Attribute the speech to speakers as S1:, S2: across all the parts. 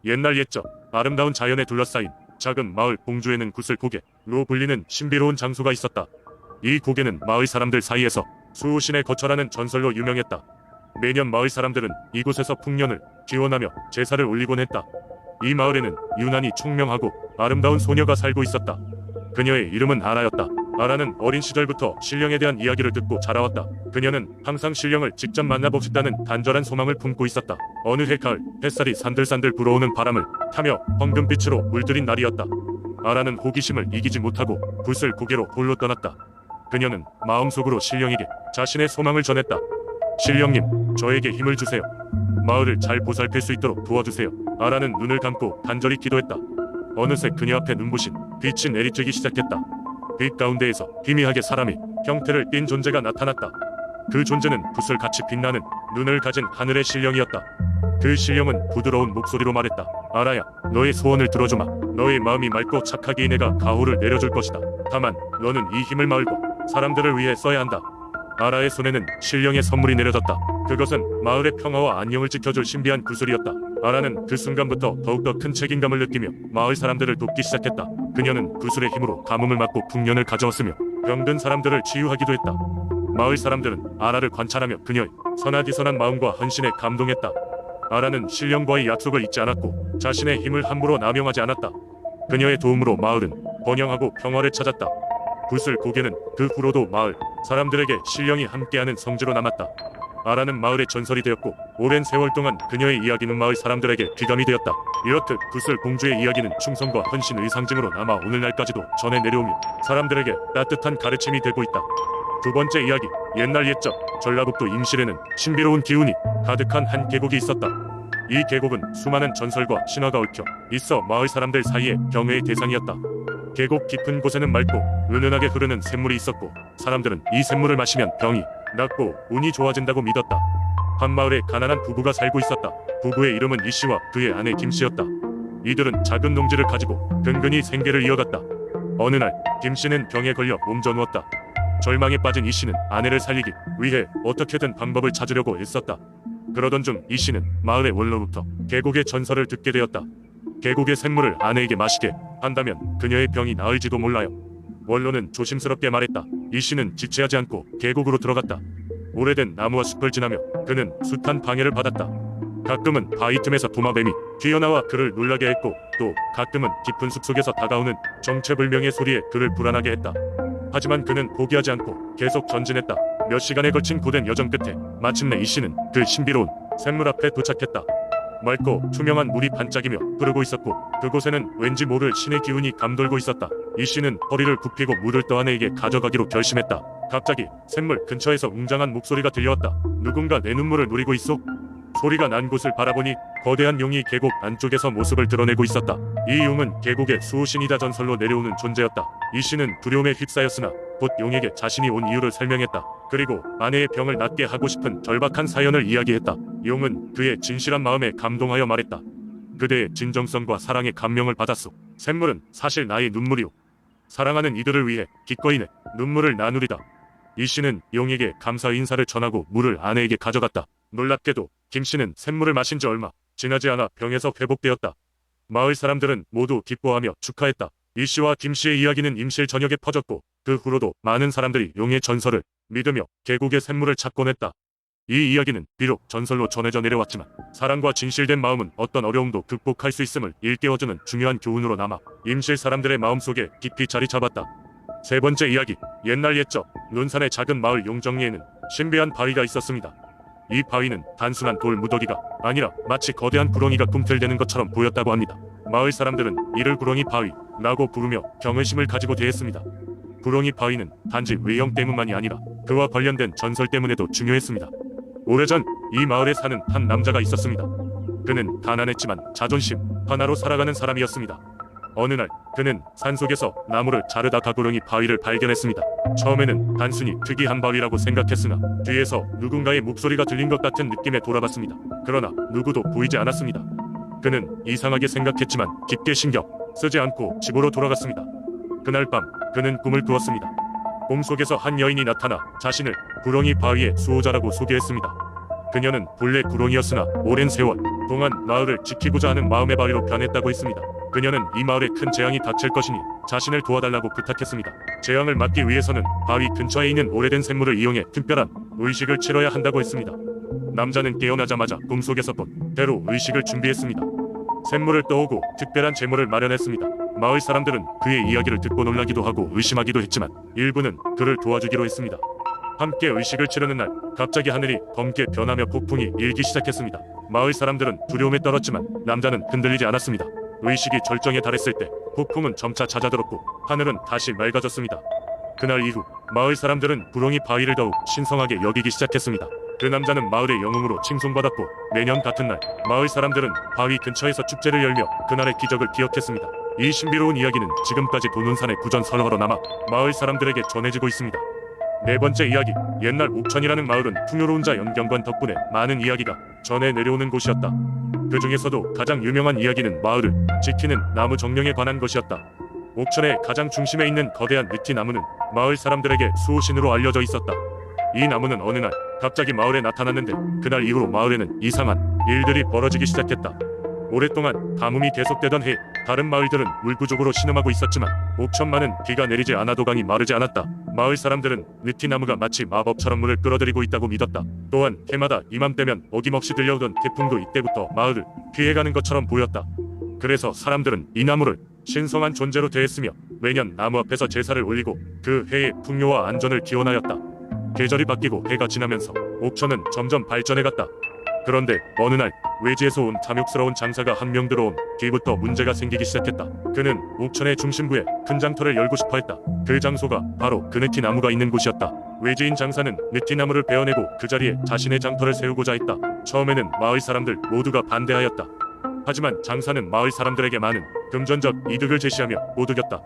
S1: 옛날 옛적 아름다운 자연에 둘러싸인 작은 마을 봉주에는 구슬고개로 불리는 신비로운 장소가 있었다. 이 고개는 마을 사람들 사이에서 수호신의 거처라는 전설로 유명했다. 매년 마을 사람들은 이곳에서 풍년을 기원하며 제사를 올리곤 했다. 이 마을에는 유난히 총명하고 아름다운 소녀가 살고 있었다. 그녀의 이름은 아라였다. 아라는 어린 시절부터 신령에 대한 이야기를 듣고 자라왔다. 그녀는 항상 신령을 직접 만나보고 싶다는 간절한 소망을 품고 있었다. 어느 해 가을, 햇살이 산들산들 불어오는 바람을 타며 황금빛으로 물들인 날이었다. 아라는 호기심을 이기지 못하고 붓을 고개로 홀로 떠났다. 그녀는 마음속으로 신령에게 자신의 소망을 전했다. 신령님, 저에게 힘을 주세요. 마을을 잘 보살필 수 있도록 도와주세요. 아라는 눈을 감고 간절히 기도했다. 어느새 그녀 앞에 눈부신 빛이 내리쬐기 시작했다. 빛 가운데에서 희미하게 사람의 형태를 띤 존재가 나타났다. 그 존재는 붓을 같이 빛나는 눈을 가진 하늘의 신령이었다. 그 신령은 부드러운 목소리로 말했다. 아라야, 너의 소원을 들어주마. 너의 마음이 맑고 착하기에 내가 가호를 내려줄 것이다. 다만 너는 이 힘을 말고 사람들을 위해 써야 한다. 아라의 손에는 신령의 선물이 내려졌다. 그것은 마을의 평화와 안녕을 지켜줄 신비한 구슬이었다. 아라는 그 순간부터 더욱더 큰 책임감을 느끼며 마을 사람들을 돕기 시작했다. 그녀는 구슬의 힘으로 가뭄을 막고 풍년을 가져왔으며 병든 사람들을 치유하기도 했다. 마을 사람들은 아라를 관찰하며 그녀의 선하디선한 마음과 헌신에 감동했다. 아라는 신령과의 약속을 잊지 않았고 자신의 힘을 함부로 남용하지 않았다. 그녀의 도움으로 마을은 번영하고 평화를 찾았다. 구슬 고개는 그 후로도 마을 사람들에게 신령이 함께하는 성지로 남았다. 아라는 마을의 전설이 되었고 오랜 세월 동안 그녀의 이야기는 마을 사람들에게 귀감이 되었다. 이렇듯 구슬 공주의 이야기는 충성과 헌신의 상징으로 남아 오늘날까지도 전해 내려오며 사람들에게 따뜻한 가르침이 되고 있다. 두 번째 이야기, 옛날 옛적 전라북도 임실에는 신비로운 기운이 가득한 한 계곡이 있었다. 이 계곡은 수많은 전설과 신화가 얽혀 있어 마을 사람들 사이에 경외의 대상이었다. 계곡 깊은 곳에는 맑고 은은하게 흐르는 샘물이 있었고 사람들은 이 샘물을 마시면 병이 낫고 운이 좋아진다고 믿었다. 한 마을에 가난한 부부가 살고 있었다. 부부의 이름은 이씨와 그의 아내 김씨였다. 이들은 작은 농지를 가지고 근근히 생계를 이어갔다. 어느 날 김씨는 병에 걸려 몸져 누웠다. 절망에 빠진 이씨는 아내를 살리기 위해 어떻게든 방법을 찾으려고 애썼다. 그러던 중 이씨는 마을의 원로부터 계곡의 전설을 듣게 되었다. 계곡의 샘물을 아내에게 마시게 한다면 그녀의 병이 나을지도 몰라요. 원로는 조심스럽게 말했다. 이씨는 지체하지 않고 계곡으로 들어갔다. 오래된 나무와 숲을 지나며 그는 숱한 방해를 받았다. 가끔은 바위 틈에서 도마뱀이 튀어나와 그를 놀라게 했고 또 가끔은 깊은 숲속에서 다가오는 정체불명의 소리에 그를 불안하게 했다. 하지만 그는 포기하지 않고 계속 전진했다. 몇 시간에 걸친 고된 여정 끝에 마침내 이씨는 그 신비로운 샘물 앞에 도착했다. 맑고 투명한 물이 반짝이며 흐르고 있었고 그곳에는 왠지 모를 신의 기운이 감돌고 있었다. 이씨는 허리를 굽히고 물을 떠 아내에게 가져가기로 결심했다. 갑자기 샘물 근처에서 웅장한 목소리가 들려왔다. 누군가 내 눈물을 노리고 있어? 소리가 난 곳을 바라보니 거대한 용이 계곡 안쪽에서 모습을 드러내고 있었다. 이 용은 계곡의 수호신이다 전설로 내려오는 존재였다. 이씨는 두려움에 휩싸였으나 곧 용에게 자신이 온 이유를 설명했다. 그리고 아내의 병을 낫게 하고 싶은 절박한 사연을 이야기했다. 용은 그의 진실한 마음에 감동하여 말했다. 그대의 진정성과 사랑에 감명을 받았소. 샘물은 사실 나의 눈물이오. 사랑하는 이들을 위해 기꺼이 내 눈물을 나누리다. 이씨는 용에게 감사 인사를 전하고 물을 아내에게 가져갔다. 놀랍게도 김씨는 샘물을 마신 지 얼마 지나지 않아 병에서 회복되었다. 마을 사람들은 모두 기뻐하며 축하했다. 이씨와 김씨의 이야기는 임실 전역에 퍼졌고 그 후로도 많은 사람들이 용의 전설을 믿으며 계곡의 샘물을 찾곤 했다. 이 이야기는 비록 전설로 전해져 내려왔지만 사랑과 진실된 마음은 어떤 어려움도 극복할 수 있음을 일깨워주는 중요한 교훈으로 남아 임실 사람들의 마음속에 깊이 자리 잡았다. 세 번째 이야기, 옛날 옛적 논산의 작은 마을 용정리에는 신비한 바위가 있었습니다. 이 바위는 단순한 돌 무더기가 아니라 마치 거대한 구렁이가 꿈틀대는 것처럼 보였다고 합니다. 마을 사람들은 이를 구렁이 바위라고 부르며 경외심을 가지고 대했습니다. 구렁이 바위는 단지 외형 때문만이 아니라 그와 관련된 전설 때문에도 중요했습니다. 오래전 이 마을에 사는 한 남자가 있었습니다. 그는 가난했지만 자존심 하나로 살아가는 사람이었습니다. 어느 날 그는 산속에서 나무를 자르다 가구렁이 바위를 발견했습니다. 처음에는 단순히 특이한 바위라고 생각했으나 뒤에서 누군가의 목소리가 들린 것 같은 느낌에 돌아봤습니다. 그러나 누구도 보이지 않았습니다. 그는 이상하게 생각했지만 깊게 신경 쓰지 않고 집으로 돌아갔습니다. 그날 밤 그는 꿈을 꾸었습니다. 꿈속에서 한 여인이 나타나 자신을 구렁이 바위의 수호자라고 소개했습니다. 그녀는 본래 구렁이였으나 오랜 세월 동안 마을을 지키고자 하는 마음의 바위로 변했다고 했습니다. 그녀는 이 마을에 큰 재앙이 닥칠 것이니 자신을 도와달라고 부탁했습니다. 재앙을 막기 위해서는 바위 근처에 있는 오래된 샘물을 이용해 특별한 의식을 치러야 한다고 했습니다. 남자는 깨어나자마자 꿈속에서 본 대로 의식을 준비했습니다. 샘물을 떠오고 특별한 제물을 마련했습니다. 마을 사람들은 그의 이야기를 듣고 놀라기도 하고 의심하기도 했지만 일부는 그를 도와주기로 했습니다. 함께 의식을 치르는 날 갑자기 하늘이 검게 변하며 폭풍이 일기 시작했습니다. 마을 사람들은 두려움에 떨었지만 남자는 흔들리지 않았습니다. 의식이 절정에 달했을 때 폭풍은 점차 잦아들었고 하늘은 다시 맑아졌습니다. 그날 이후 마을 사람들은 부렁이 바위를 더욱 신성하게 여기기 시작했습니다. 그 남자는 마을의 영웅으로 칭송받았고 매년 같은 날 마을 사람들은 바위 근처에서 축제를 열며 그날의 기적을 기억했습니다. 이 신비로운 이야기는 지금까지 도눈산의 구전설화로 남아 마을 사람들에게 전해지고 있습니다. 네 번째 이야기, 옛날 옥천이라는 마을은 풍요로운 자 연경관 덕분에 많은 이야기가 전해 내려오는 곳이었다. 그 중에서도 가장 유명한 이야기는 마을을 지키는 나무 정령에 관한 것이었다. 옥천의 가장 중심에 있는 거대한 느티나무는 마을 사람들에게 수호신으로 알려져 있었다. 이 나무는 어느 날 갑자기 마을에 나타났는데 그날 이후로 마을에는 이상한 일들이 벌어지기 시작했다. 오랫동안 가뭄이 계속되던 해 다른 마을들은 물 부족으로 신음하고 있었지만 옥천만은 비가 내리지 않아도 강이 마르지 않았다. 마을 사람들은 느티나무가 마치 마법처럼 물을 끌어들이고 있다고 믿었다. 또한 해마다 이맘때면 어김없이 들려오던 태풍도 이때부터 마을을 피해가는 것처럼 보였다. 그래서 사람들은 이 나무를 신성한 존재로 대했으며 매년 나무 앞에서 제사를 올리고 그 해의 풍요와 안전을 기원하였다. 계절이 바뀌고 해가 지나면서 옥천은 점점 발전해갔다. 그런데 어느 날 외지에서 온 탐욕스러운 장사가 한 명 들어온 뒤부터 문제가 생기기 시작했다. 그는 옥천의 중심부에 큰 장터를 열고 싶어 했다. 그 장소가 바로 그 느티나무가 있는 곳이었다. 외지인 장사는 느티나무를 베어내고 그 자리에 자신의 장터를 세우고자 했다. 처음에는 마을 사람들 모두가 반대하였다. 하지만 장사는 마을 사람들에게 많은 금전적 이득을 제시하며 못 이겼다.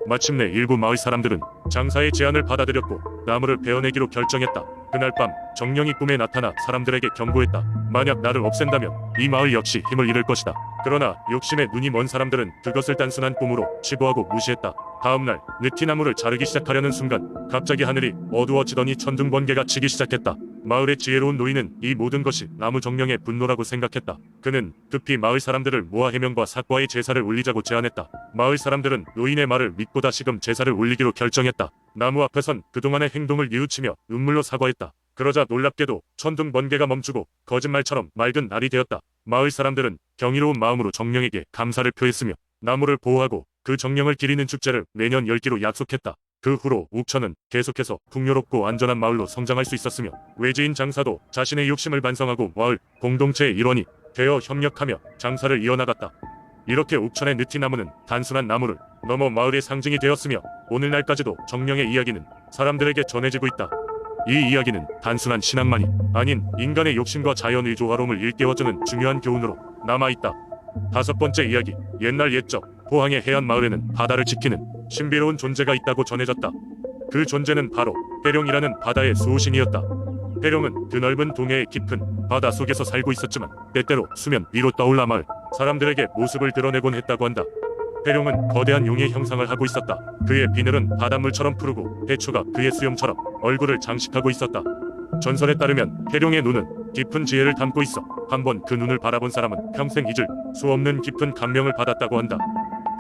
S1: 마침내 일부 마을 사람들은 장사의 제안을 받아들였고 나무를 베어내기로 결정했다. 그날 밤 정령이 꿈에 나타나 사람들에게 경고했다. 만약 나를 없앤다면 이 마을 역시 힘을 잃을 것이다. 그러나 욕심에 눈이 먼 사람들은 그것을 단순한 꿈으로 치부하고 무시했다. 다음날 느티나무를 자르기 시작하려는 순간 갑자기 하늘이 어두워지더니 천둥번개가 치기 시작했다. 마을의 지혜로운 노인은 이 모든 것이 나무 정령의 분노라고 생각했다. 그는 급히 마을 사람들을 모아 해명과 사과의 제사를 올리자고 제안했다. 마을 사람들은 노인의 말을 믿고 다시금 제사를 올리기로 결정했다. 나무 앞에선 그동안의 행동을 뉘우치며 눈물로 사과했다. 그러자 놀랍게도 천둥번개가 멈추고 거짓말처럼 맑은 날이 되었다. 마을 사람들은 경이로운 마음으로 정령에게 감사를 표했으며 나무를 보호하고 그 정령을 기리는 축제를 매년 열기로 약속했다. 그 후로 옥천은 계속해서 풍요롭고 안전한 마을로 성장할 수 있었으며 외지인 장사도 자신의 욕심을 반성하고 마을 공동체의 일원이 되어 협력하며 장사를 이어나갔다. 이렇게 옥천의 느티나무는 단순한 나무를 넘어 마을의 상징이 되었으며 오늘날까지도 정령의 이야기는 사람들에게 전해지고 있다. 이 이야기는 단순한 신앙만이 아닌 인간의 욕심과 자연의 조화로움을 일깨워주는 중요한 교훈으로 남아있다. 다섯 번째 이야기, 옛날 옛적 포항의 해안 마을에는 바다를 지키는 신비로운 존재가 있다고 전해졌다. 그 존재는 바로 해룡이라는 바다의 수호신이었다. 해룡은 그 넓은 동해의 깊은 바다 속에서 살고 있었지만 때때로 수면 위로 떠올라 마을 사람들에게 모습을 드러내곤 했다고 한다. 해룡은 거대한 용의 형상을 하고 있었다. 그의 비늘은 바닷물처럼 푸르고 해초가 그의 수염처럼 얼굴을 장식하고 있었다. 전설에 따르면 해룡의 눈은 깊은 지혜를 담고 있어 한번 그 눈을 바라본 사람은 평생 잊을 수 없는 깊은 감명을 받았다고 한다.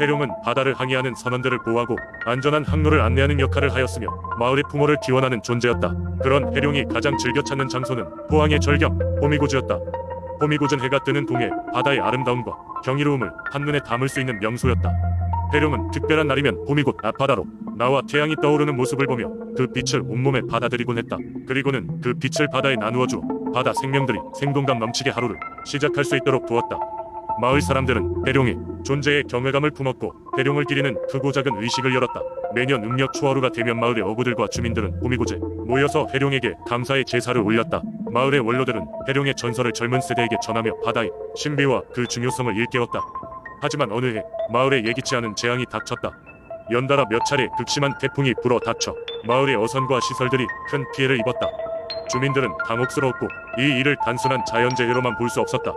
S1: 해룡은 바다를 항해하는 선원들을 보호하고 안전한 항로를 안내하는 역할을 하였으며 마을의 풍요를 기원하는 존재였다. 그런 해룡이 가장 즐겨 찾는 장소는 포항의 절경 호미곶이었다. 호미곶은 해가 뜨는 동해 바다의 아름다움과 경이로움을 한눈에 담을 수 있는 명소였다. 해룡은 특별한 날이면 호미곶 앞바다로 나와 태양이 떠오르는 모습을 보며 그 빛을 온몸에 받아들이곤 했다. 그리고는 그 빛을 바다에 나누어주어 바다 생명들이 생동감 넘치게 하루를 시작할 수 있도록 도왔다. 마을 사람들은 해룡의 존재에 경외감을 품었고 해룡을 기리는 크고 작은 의식을 열었다. 매년 음력 초하루가 되면 마을의 어부들과 주민들은 호미곶에 모여서 해룡에게 감사의 제사를 올렸다. 마을의 원로들은 해룡의 전설을 젊은 세대에게 전하며 바다의 신비와 그 중요성을 일깨웠다. 하지만 어느 해 마을에 예기치 않은 재앙이 닥쳤다. 연달아 몇 차례 극심한 태풍이 불어 닥쳐 마을의 어선과 시설들이 큰 피해를 입었다. 주민들은 당혹스러웠고 이 일을 단순한 자연재해로만 볼 수 없었다.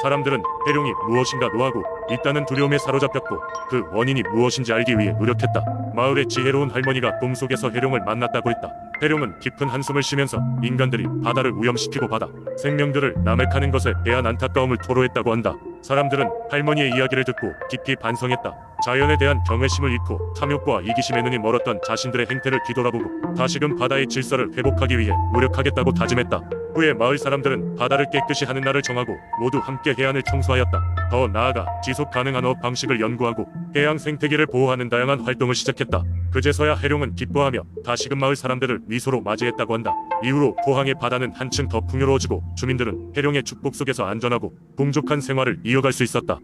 S1: 사람들은 해룡이 무엇인가 노하고 있다는 두려움에 사로잡혔고 그 원인이 무엇인지 알기 위해 노력했다. 마을의 지혜로운 할머니가 꿈속에서 해룡을 만났다고 했다. 해룡은 깊은 한숨을 쉬면서 인간들이 바다를 오염시키고 바다 생명들을 남획하는 것에 대한 안타까움을 토로했다고 한다. 사람들은 할머니의 이야기를 듣고 깊이 반성했다. 자연에 대한 경외심을 잃고 탐욕과 이기심에 눈이 멀었던 자신들의 행태를 뒤돌아보고 다시금 바다의 질서를 회복하기 위해 노력하겠다고 다짐했다. 후에 마을 사람들은 바다를 깨끗이 하는 날을 정하고 모두 함께 해안을 청소하였다. 더 나아가 지속 가능한 어업 방식을 연구하고 해양 생태계를 보호하는 다양한 활동을 시작했다. 그제서야 해룡은 기뻐하며 다시금 마을 사람들을 미소로 맞이했다고 한다. 이후로 포항의 바다는 한층 더 풍요로워지고 주민들은 해룡의 축복 속에서 안전하고 풍족한 생활을 이어갈 수 있었다.